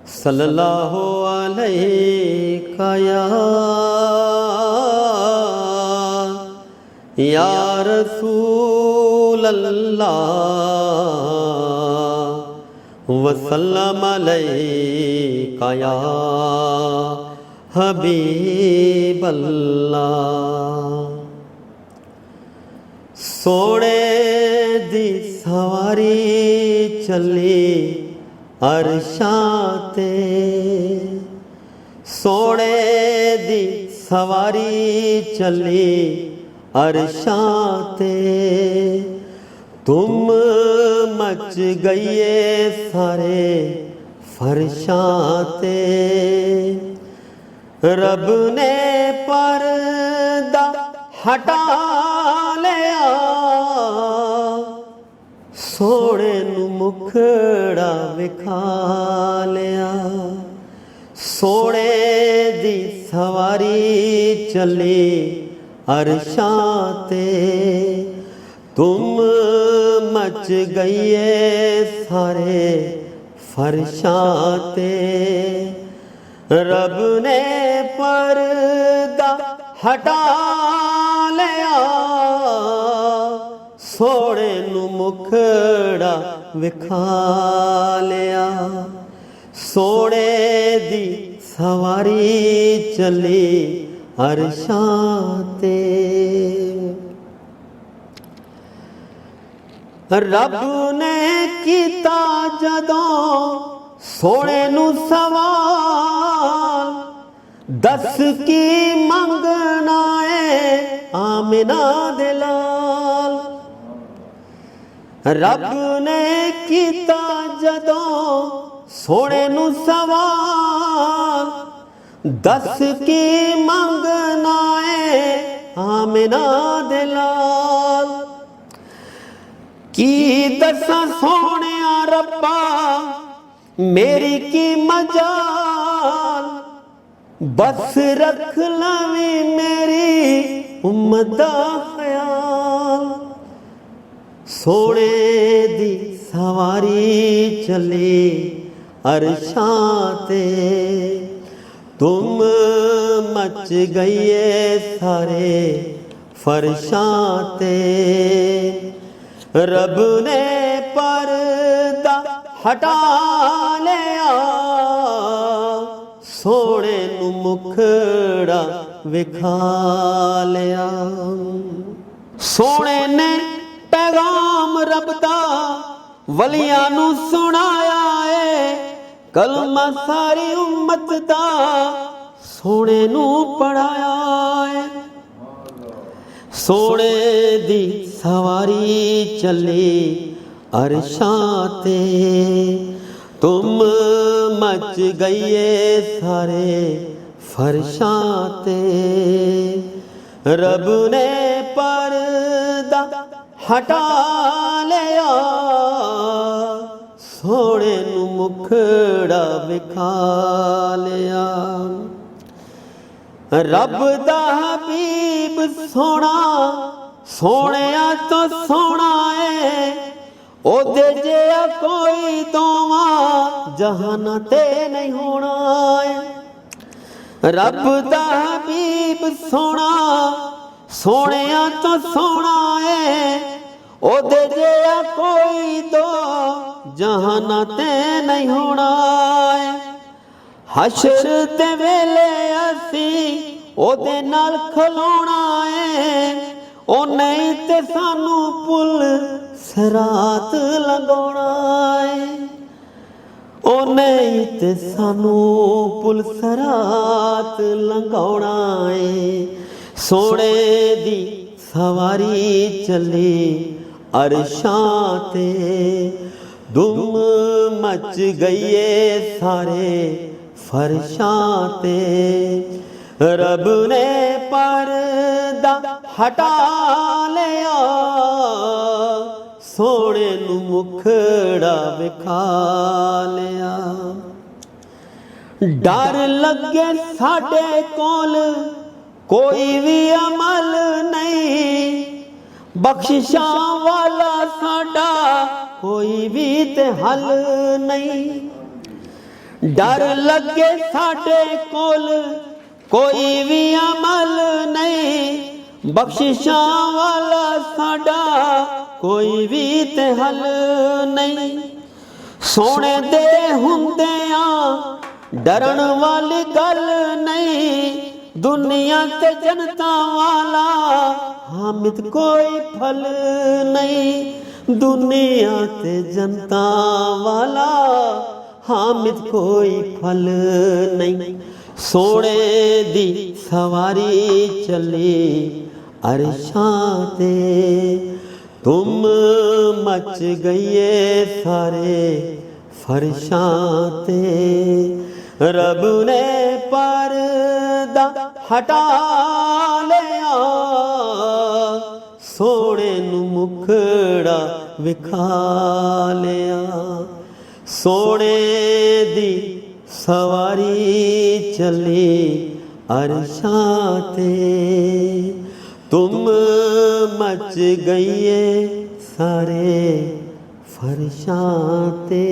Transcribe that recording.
सल्लल्लाहु अलैका या रसूल अल्लाह वसल्लम अलैका या हबीब अल्लाह। सोने दी सवारी चली अरशां ते, सोने दी सवारी चली अरशां ते, तुम मच गईए सारे फरशां ते। रब ने पर्दा हटा लिया, सोने नू मुखड़ा विखा लिया। सोने दी सवारी चली अरशां ते, तुम मच गईए सारे फरशां ते। रब ने पर्दा हटा लिया, सोने नू मुखड़ा विखा लिया। सोने दी सवारी चली अरशां ते। रब ने कीता जदों सोने नू सवाल, दस की मंगना है आमिना दे लाल। रब ने कीता जदों सोने नू सवाल, दस की मंगना है आमिना दे लाल। की दसा सोने रब्बा मेरी की मजाल, बस रख लवी मेरी उम्मत दा ख्याल। सोने दी सवारी चली अरशां ते, तुम मच गईए सारे फरशां ते। रब ने पर्दा हटा लिया, सोने नू मुखड़ा विखा लिया। सोने ने पैगाम रब दा वलियां नू सुनाया है, कलमा सारी उम्मत दा सोने नू पढ़ाया है। सोने दी सवारी चली अरशां ते, तुम मच गईए सारे फरशां ते। रब ने पर्दा हटा लिया, सोने नू मुखड़ा विखा लिया। रब दा हबीब सोना सोनिया तो सोना है, ओदे जिहा कोई दोवा जहान ते नहीं होना है। रब दा हबीब सोना सोनिया तो सोना है, ओदे जिहा कोई दो जहान ते नहीं होना है। हशर ते वेले असी ओदे नाल खलोना है, ओ नहीं ते सानू पुल सरात लंघाउणा है। ओ नहीं ते सानू पुल सरात लंघाउणा है। सोने दी सवारी चली अरशां ते, दुम मच गईए सारे फरशां ते। रब ने पर्दा हटा लिया, सोने नू मुखड़ा विखा लिया। डर लगे साडे कोल कोई भी अमल नहीं, बख्शिशां वाला साडा कोई भी ते हल नहीं। डर लगे साडे कोल कोई भी अमल नहीं, बख्शिशां वाला साडा कोई भी ते हल नहीं। सोने दे हुंदियां डरन वाली गल नहीं, दुनिया ते जनता वाला हामिद कोई फल नहीं। दुनिया ते जनता वाला हामिद कोई फल नहीं। सोने दी सवारी चली अरशां ते, तुम मच गईए सारे फरशां ते। रब ने पर्दा हटा लिया, सोने नू मुखड़ा विखा लिया। सोने दी सवारी चली अरशां ते, तुम मच गईए सारे फरशां ते।